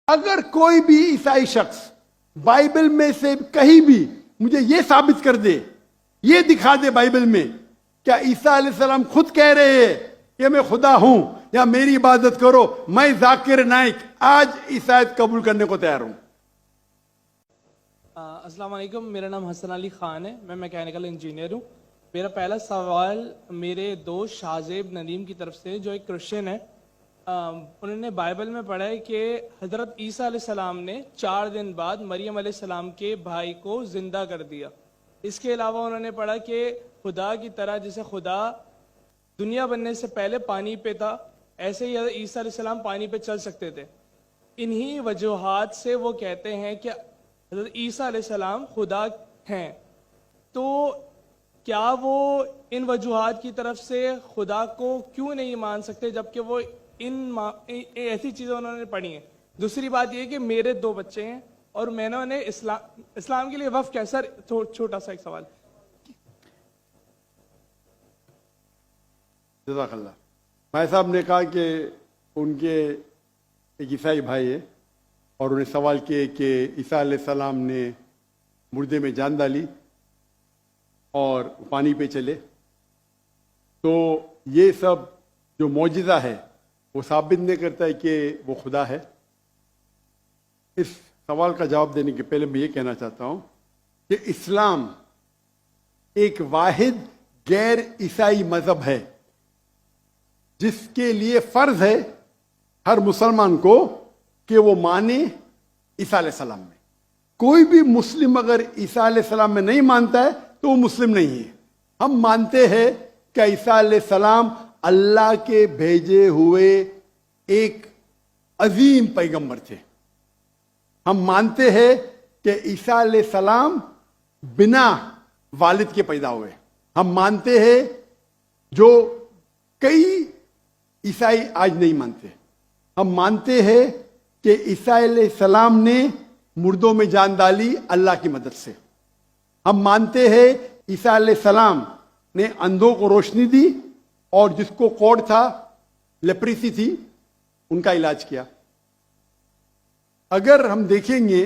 अगर कोई भी ईसाई शख्स बाइबल में से कहीं भी मुझे यह साबित कर दे, ये दिखा दे बाइबल में क्या ईसा अलैहिस्सलाम खुद कह रहे हैं कि मैं खुदा हूं या मेरी इबादत करो, मैं जाकिर नाइक आज ईसाईयत कबूल करने को तैयार हूं। अस्सलाम वालेकुम, मेरा नाम हसन अली खान है, मैं मैकेनिकल इंजीनियर हूँ। मेरा पहला सवाल मेरे दोस्त शाहजेब नदीम की तरफ से, जो एक क्रिश्चियन है। उन्होंने बाइबल में पढ़ा है कि हज़रत ईसा अलैहिस्सलाम ने 4 दिन बाद मरियम अलैहिस्सलाम के भाई को जिंदा कर दिया। इसके अलावा उन्होंने पढ़ा कि खुदा की तरह जैसे खुदा दुनिया बनने से पहले पानी पे था, ऐसे ही ईसा अलैहिस्सलाम पानी पे चल सकते थे। इन्हीं वजूहात से वो कहते हैं कि हज़रत ईसा अलैहिस्सलाम खुदा हैं। तो क्या वो इन वजूहात की तरफ से खुदा को क्यों नहीं मान सकते, जबकि वो ऐसी चीज़ें उन्होंने पढ़ी हैं। दूसरी बात यह कि मेरे 2 बच्चे हैं और मैंने उन्हें इस्लाम के लिए वफ़ कैसा, छोटा सा एक सवाल। जज़ाकल्लाह। भाई साहब ने कहा कि उनके एक ईसाई भाई है और उन्हें सवाल किए कि ईसा अलैहिस्सलाम ने मुर्दे में जान डाली और पानी पे चले, तो ये सब जो मौजिज़ा है वो साबित नहीं करता है कि वो खुदा है। इस सवाल का जवाब देने के पहले मैं ये कहना चाहता हूँ कि इस्लाम एक वाहिद गैर ईसाई मज़हब है जिसके लिए फ़र्ज है हर मुसलमान को कि वो माने ईसा अलैहिस्सलाम में। कोई भी मुस्लिम अगर ईसा अलैहिस्सलाम में नहीं मानता है तो वो मुस्लिम नहीं है। हम मानते हैं कि ईसा अलैहिस्सलाम अल्लाह के भेजे हुए एक अजीम पैगंबर थे। हम मानते हैं कि ईसा अलैहिस्सलाम बिना वालिद के पैदा हुए। हम मानते हैं जो कई ईसाई आज नहीं मानते। हम मानते हैं कि ईसा अलैहिस्सलाम ने मुर्दों में जान डाली अल्लाह की मदद से। हम मानते हैं ईसा अलैहिस्सलाम ने अंधों को रोशनी दी और जिसको कोढ़ था, लेप्रेसी थी, उनका इलाज किया। अगर हम देखेंगे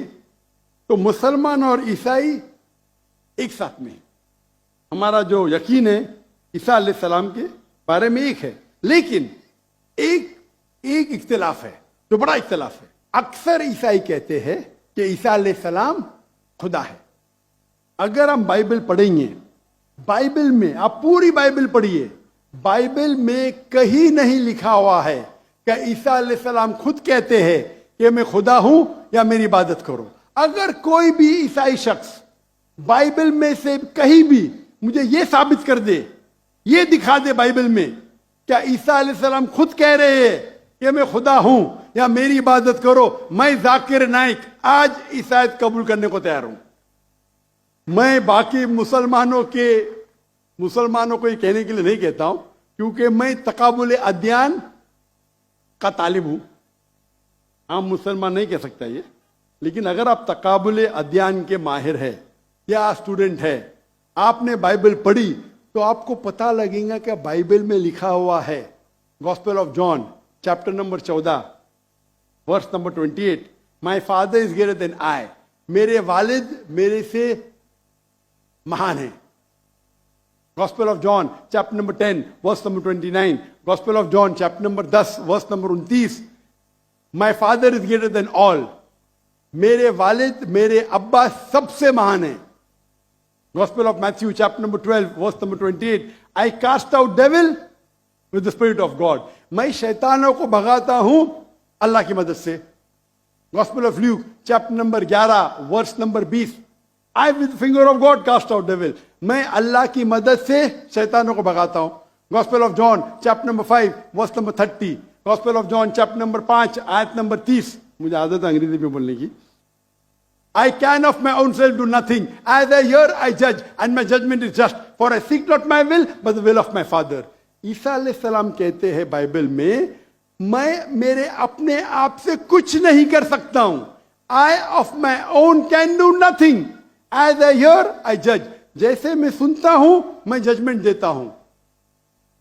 तो मुसलमान और ईसाई एक साथ में, हमारा जो यकीन है ईसा अलैहिस्सलाम के बारे में एक है, लेकिन एक इख्तिलाफ है जो बड़ा इख्तिलाफ है। अक्सर ईसाई कहते हैं कि ईसा अलैहिस्सलाम खुदा है। अगर हम बाइबल पढ़ेंगे, बाइबल में आप पूरी बाइबल पढ़िए, बाइबल में कहीं नहीं लिखा हुआ है कि ईसा अलैहिस्सलाम खुद कहते हैं कि मैं खुदा हूं या मेरी इबादत करो। अगर कोई भी ईसाई शख्स बाइबल में से कहीं भी मुझे यह साबित कर दे, ये दिखा दे बाइबल में क्या ईसा अलैहिस्सलाम खुद कह रहे हैं कि मैं खुदा हूं या मेरी इबादत करो, मैं जाकिर नाइक आज ईसाईयत कबूल करने को तैयार हूं। मैं बाकी मुसलमानों को ये कहने के लिए नहीं कहता हूं, क्योंकि मैं तकाबुल अदयान का तालिब हूं। आम मुसलमान नहीं कह सकता ये, लेकिन अगर आप तकाबुल अदयान के माहिर है या स्टूडेंट है, आपने बाइबल पढ़ी तो आपको पता लगेगा कि बाइबल में लिखा हुआ है, gospel of John chapter number 14 verse number 28, my father is greater than I, मेरे वालिद मेरे से महान है। Gospel of John chapter number 10 verse number 29, gospel of John chapter number 10 verse number 29, my father is greater than all, मेरे वालिद मेरे अब्बा सबसे महान है। Gospel of Matthew chapter number 12 verse number 28, I cast out devil with the spirit of God, मैं शैतानों को भगाता हूं अल्लाह की मदद से। Gospel of Luke chapter number 11 verse number 20, I with finger of God cast out devil, मैं अल्लाह की मदद से शैतानों को भगाता हूं। Gospel of John chapter number 5 verse number 30, gospel of John chapter number 5 आयत नंबर 30, मुझे आदत है अंग्रेजी में बोलने की, I can of my own self do nothing. As I hear, I judge, and my judgment is just. For I seek not my will, but the will of my Father. ईसा अलैहिस्सलाम कहते हैं बाइबल में, मैं मेरे अपने आप से कुछ नहीं कर सकता हूं। I of my own can do nothing. As I hear, I judge. जैसे मैं सुनता हूं, मैं जजमेंट देता हूं।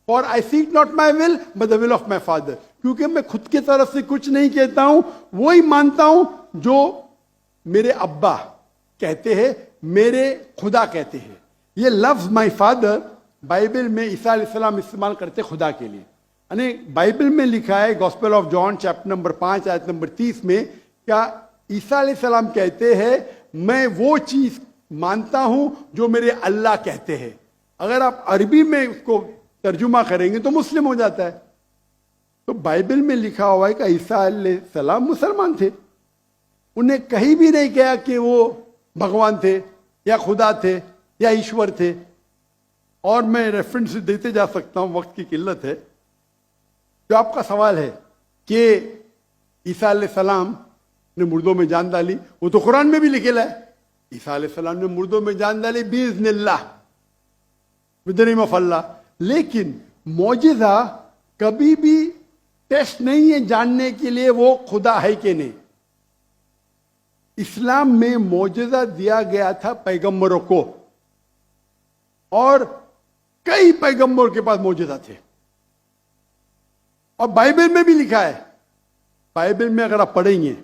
For I seek not my will, but the will of my Father. क्योंकि मैं खुद की तरफ से कुछ नहीं कहता हूं, वही मानता हूं जो मेरे अब्बा कहते हैं, मेरे खुदा कहते हैं। ये लफ्ज माय फादर बाइबल में ईसा अलैहिस्सलाम इस्तेमाल करते खुदा के लिए। यानी बाइबल में लिखा है gospel of John chapter number 5 आयत नंबर 30 में, क्या ईसा अलैहिस्सलाम कहते हैं मैं वो चीज मानता हूं जो मेरे अल्लाह कहते हैं। अगर आप अरबी में उसको तर्जुमा करेंगे तो मुस्लिम हो जाता है। तो बाइबल में लिखा हुआ है कि ईसा अलैहिस्सलाम मुसलमान थे, उन्हें कहीं भी नहीं कहा कि वो भगवान थे या खुदा थे या ईश्वर थे। और मैं रेफरेंस देते जा सकता हूं, वक्त की किल्लत है। जो आपका सवाल है कि ईसा अलैहिस्सलाम ने मुर्दों में जान डाली, वो तो कुरान में भी लिखेला है, ईसा अलैहिस्सलाम ने मुर्दों में जान डाली बिइज़्निल्लाह, विद द नेम ऑफ अल्लाह। लेकिन मौजिज़ा कभी भी टेस्ट नहीं है जानने के लिए वो खुदा है कि नहीं। इस्लाम में मौजिज़ा दिया गया था पैगंबरों को, और कई पैगंबरों के पास मौजिज़ा थे। और बाइबल में भी लिखा है, बाइबल में अगर आप पढ़ेंगे,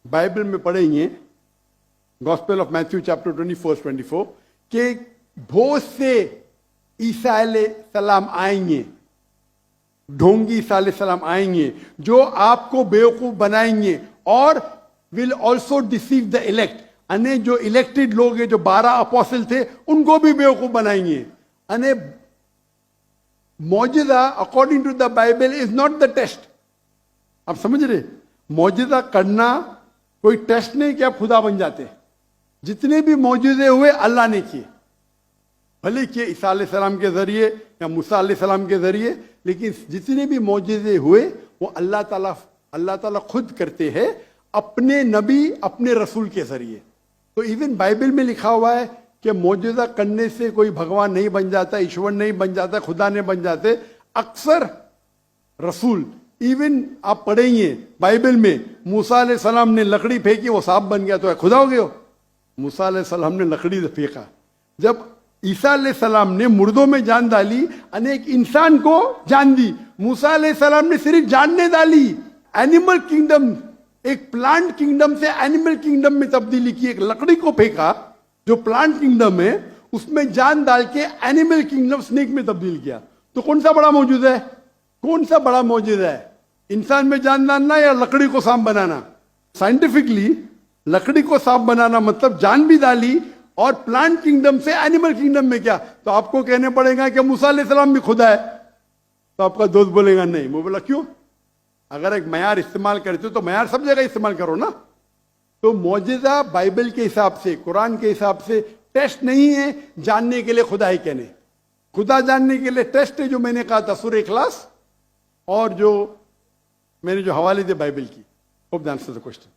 बाइबल में पढ़ेंगे गॉस्पेल ऑफ मैथ्यू चैप्टर 24 कि बहुत से ईसा अलैहिस्सलाम आएंगे, ढोंगी ईसा अलैहिस्सलाम आएंगे जो आपको बेवकूफ बनाएंगे, और will also deceive the elect, अने जो इलेक्टेड लोग हैं, जो 12 अपोस्टल थे, उनको भी बेवकूफ बनाएंगे। अने मौजिज़ा according to the Bible is not the test. आप समझ रहे, मौजिज़ा करना कोई टेस्ट नहीं कि आप खुदा बन जाते। जितने भी मौजूदे हुए अल्लाह ने किए, भले कि ईसा अलैहिस्सलाम के जरिए या मूसा अलैहिस्सलाम के जरिए, लेकिन जितने भी मौजूदे हुए वो अल्लाह ताला खुद करते हैं अपने नबी, अपने रसूल के जरिए। तो इवन बाइबल में लिखा हुआ है कि मौजूदा करने से कोई भगवान नहीं बन जाता, ईश्वर नहीं बन जाता, खुदा नहीं बन जाते। अक्सर रसूल, इवन आप पढ़ेंगे बाइबल में, मूसा अलैहिस्सलाम ने लकड़ी फेंकी, वो सांप बन गया, तो खुदा हो गया। मूसा अलैहिस्सलाम ने लकड़ी फेंका। जब ईसा अलैहिस्सलाम ने मुर्दों में जान डाली, अनेक इंसान को जान दी। मूसा अलैहिस्सलाम ने सिर्फ जान नहीं डाली, एनिमल किंगडम, एक प्लांट किंगडम से एनिमल किंगडम में तब्दीली की। एक लकड़ी को फेंका जो प्लांट किंगडम है, उसमें जान डाल के एनिमल किंगडम स्नेक में तब्दील किया। तो कौन सा बड़ा मौजूद है? कौन सा बड़ा मौजूद है? इंसान में जान डालना या लकड़ी को सांप बनाना? साइंटिफिकली लकड़ी को सांप बनाना मतलब जान भी डाली, और प्लांट किंगडम से एनिमल किंगडम में क्या? तो आपको कहने पड़ेगा कि मूसा अलैहिस्सलाम भी खुदा है। तो आपका दोस्त बोलेगा नहीं। मैं बोला क्यों? अगर एक मयार इस्तेमाल करते हो तो मयार सब जगह इस्तेमाल करो ना। तो मौजिज़ा बाइबल के हिसाब से, कुरान के हिसाब से टेस्ट नहीं है जानने के लिए खुदा ही कहने। खुदा जानने के लिए टेस्ट है जो मैंने कहा था सूरह इखलास, और जो मैंने जो हवाले दिए बाइबल की। Hope that answers the question.